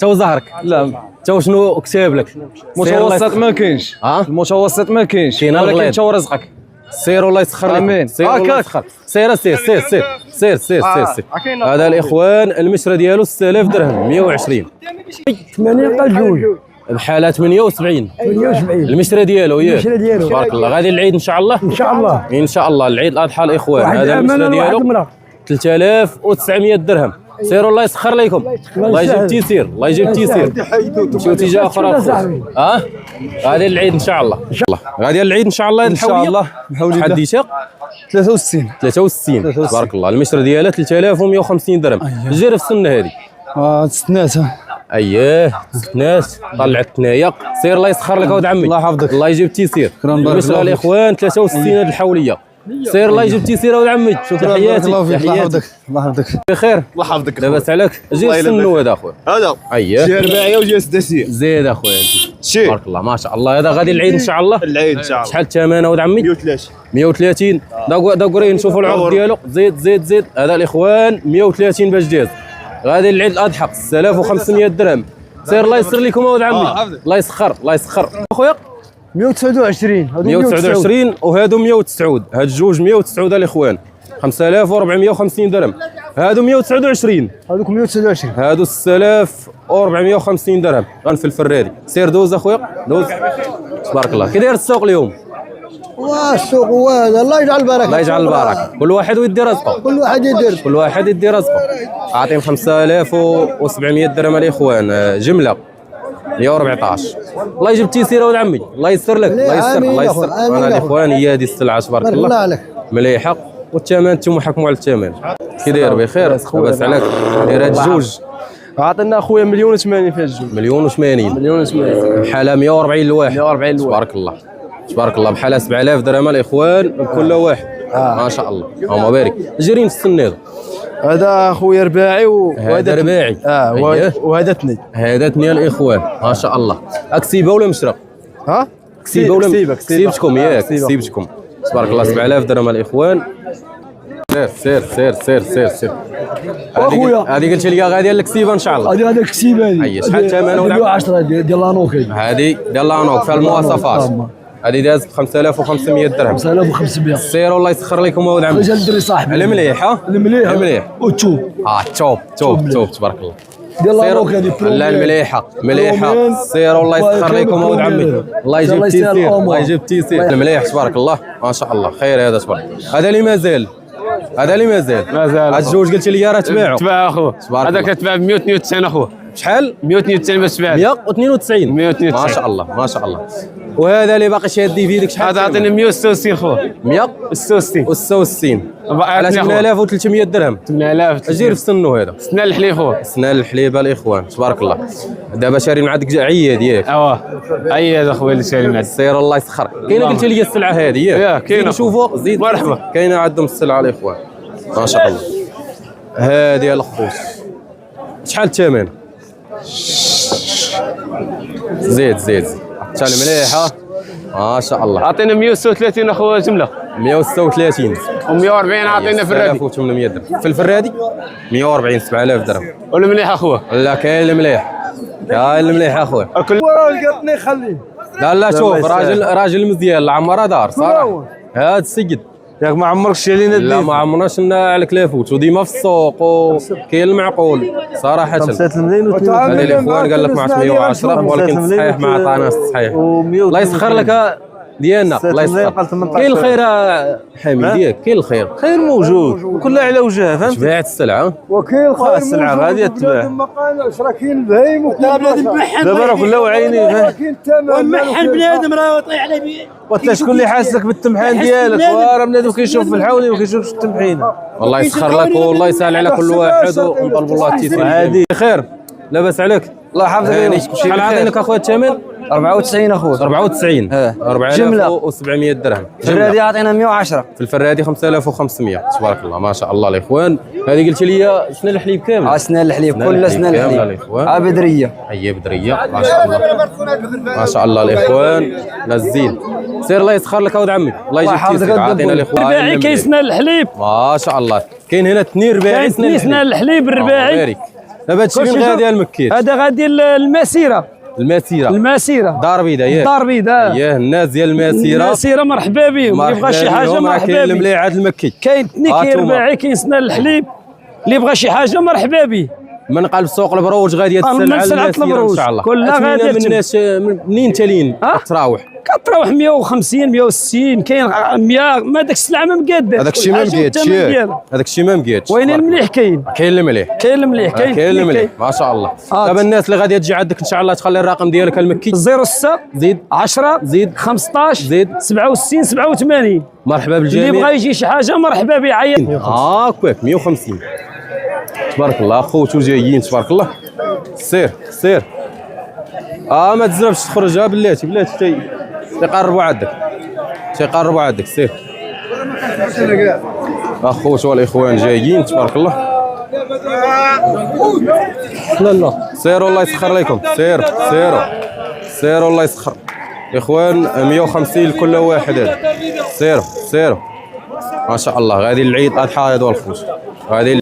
تو ظهرك لا تو شنو كتاب لك؟ متوسط ما كاينش. المتوسط ما كاينش، ولكن تو رزقك. سير الله يسخر لك. امين. سير الله يسخر. سير سير سير سير سير سير سير سير. هذا الاخوان المشرى ديالو 6000 درهم 120. 80 قال جوج بحالة 78. 78 المشرى ديالو ياك. المشرى ديالو. تبارك الله. غادي العيد ان شاء الله. ان شاء الله. ان شاء الله العيد الاضحى الاخوان. هذا المشرى ديالو 3900 درهم. سيروا الله يسخر لكم. الله يجيب التيسير، الله يجيب التيسير. مشيو تجاه اخرى. غادي العيد ان شاء الله. ان شاء الله غادي العيد ان شاء الله. ان شاء الله بحول الله. حد يشاق 63 تبارك الله. المشرى ديالها 3150 درهم. جير في السنه هذه. ستناتها. اييه ناس طلعت الثنايا. سير الله يسخر لك ولد عمي. الله يحفظك. الله يجيب التيسير. المشرى الاخوان 63 هذه الحوليه. سير الله يجيب التيسير ولد عمي. شكرا. تحياتي. الله يحفظك. الله يحفظك. بخير. الله يحفظك. لاباس عليك. جير السنو هذا اخويا. هذا اييه جي رباعيه وجي سداسيه. زيد اخويا. شي تبارك الله ما شاء الله. هذا غادي العيد ان شاء الله. العيد ان شاء الله. شحال الثمن ولد عمي؟ 130. 130. داكوري نشوفوا العرض ديالو. زيد هذا الاخوان 130 باش جاز. غادي العيد الاضحى 6500 درهم. سير الله يسر لكم ولد عمي. الله يسخر الله يسخر اخويا. 129 129 وهادو 109. هاد الجوج 109 الاخوان 5450 درهم. هادو 129. هذوك 129 هادو 6450 درهم. غنفل الفراري. سير دوز اخويا دوز. تبارك الله. كي داير السوق اليوم؟ والسوق هذا الله يجعل البركه. الله يجعل البركه. كل واحد ويدي رزقه. كل واحد يدي رزقه. اعطيهم 5700 درهم الاخوان جمله 114. الله يجيب التيسير ولد عمي. الله يسر لك. الله يسر الله يسر. انا الاخوان هي هذه السلعه تبارك الله عليك. مليحه والثمن انتم حكموا على الثمن. كي داير بخير؟ لاباس عليك. داير هاد الجوج. عطينا اخويا 180 في الجوج. 180 بحالها 140 الواحد. 140 الواحد. تبارك الله تبارك الله. بحالها 7000 درهم الاخوان كل واحد. ما شاء الله اللهم بارك. جيرين في السن هذا اخويا رباعي وهذا رباعي. وهذا ثني. هذا ثني الاخوان ما شاء الله. اكسيبه ولا مشرق؟ كسيبه ولا كسيبتكم ياك كسيبتكم. تبارك الله 7000 درهم الاخوان. سير اخويا هذه قلت لي غادي الكسيبه ان شاء الله. هذه الكسيبه هذه شحال ثمنها؟ 10 ديال لانوك. هذه ديال لانوك في المواصفات. هذه داز ب 5500 درهم. 5500. سير الله يسخر لكم ولد عمي. رجال الدري صاحبي المليح. المليح والتوب. توب تبارك الله. ديال لانوك هذه لا المليحه سير الله يسخر لكم ولد عمي. الله يجيب التيسير. الله يجيب التيسير. المليح تبارك الله ما شاء الله. خير هذا تبارك. هذا اللي مازال هاد الجوج قلت لي راه تباعوا. تباع اخويا. هذاك تباع ب 192 اخويا. شحال؟ 192 باش تباع. 192 ما شاء الله ما شاء الله. وهذا اللي باقي شادي في يدك شحال؟ هذا عطيني 166 خويا. 166 على 8300 درهم. 8000 اجير في سنو هذا. سنان الحليب خويا. سنان الحليب الاخوان تبارك الله. دابا شاري مع ديك عياد ياك. عياد اخويا اللي شاري مع. سير الله يسخر. كاينه قلت لي السلعه هذه ياك؟ كاينه. نشوفوا زيد مرحبا. كاينه عندهم السلعه الاخوان ما شاء الله. هذه الاخوت شحال الثمن؟ زيد حتى المليحه ما شاء الله. عطينا 136 اخويا جمله. 136 و140 عطينا في الرادي. 1800 درهم في الفرادي. 140 7000 درهم. والمليح اخويا. لا كاين المليح اخويا. القطني خليه. لا شوف راجل مزيان العمره دار صراحه. هذا السيد ياك ما عمرك شي علينا لا ما عمرناش على كلافوت وديما في السوق وكاين المعقول صراحه. 5 ملايين هذا الاخوان قال لك مع 110 ولكن الصحيح ما عطاناش الصحيح. الله يسخر لك ديالنا. الله يسخر. كاين الخير حامي ديالك. كاين الخير موجود وكلها على وجهها فهمت. شبعت السلعه وكاين الخير السلعه غاديه تباع. ما قالش راه كاين البهيم وكاين بنادم محن. دابا راه كلها عيني كاين الثمن. محن بنادم راه يطيح عليه. وانت شكون اللي حاسك بالتمحين ديالك؟ وراه بنادم كيشوف في الحولي ما كيشوفش التمحين. والله يسخر لك والله يسهل على كل واحد ونطلب الله التيسير. عادي خير لاباس عليك. الله يحفظك. شحال عاطينك اخويا الثمن؟ 94 اخويا. 94 4700 درهم. الفرادي عطينا 110. في الفرادي 5500 تبارك الله ما شاء الله الاخوان. هذه قلت لي شنو الحليب كامل؟ سنان الحليب كل سنان الحليب. بدريه. هي بدريه ما شاء الله ما شاء الله الاخوان. لا الزين سير الله يسخر لك ولد عمي. الله يجيب التيسير. عطينا الاخوان الرباعي كاين سنان الحليب ما شاء الله. كاين هنا 2 رباعي سنان الحليب الرباعي. دابا هادشي فين غادي المكيت؟ هذا غادي المسيره. المسيره دار بيضاء ياك؟ الدار بيضاء ياه الناس ديال المسيره. المسيره مرحبا بهم، اللي بغى شي حاجه مرحبا كاين به. المليعات المكي، كاين تنيكي رباعي، كاين سنان الحليب، اللي بغى شي حاجه مرحبا به. من قلب سوق البروج غادي من سلعة البروج ان شاء الله. كلها غادي من الناس منين تالين تراوح؟ كتراوح 150 160 كاين 100. ما داك السلعه ما مقاده، هذاك الشيء ما مقادش، هذاك الشيء ما مقادش. وين المليح كاين المليح كاين المليح كاين المليح ما شاء الله. دابا الناس اللي غادي تجي عندك ان شاء الله تخلي الرقم ديالك المكي 06 زيد 10 زيد 15 زيد 67 87. مرحبا بالجميع. اللي بغى يجي شي حاجه مرحبا به عين. هاكاك 150. تبارك الله خوتو جايين تبارك الله. سير ما تزربش تخرج بلاتي تيقربوا عندك سير اخوتو والاخوان جايين تبارك الله. لا سيروا الله يسخر لكم. سيروا الله يسخر اخوان. 150 لكل واحد. هذا سيروا ما شاء الله. غادي العيد اضحى هذو الخوت غادي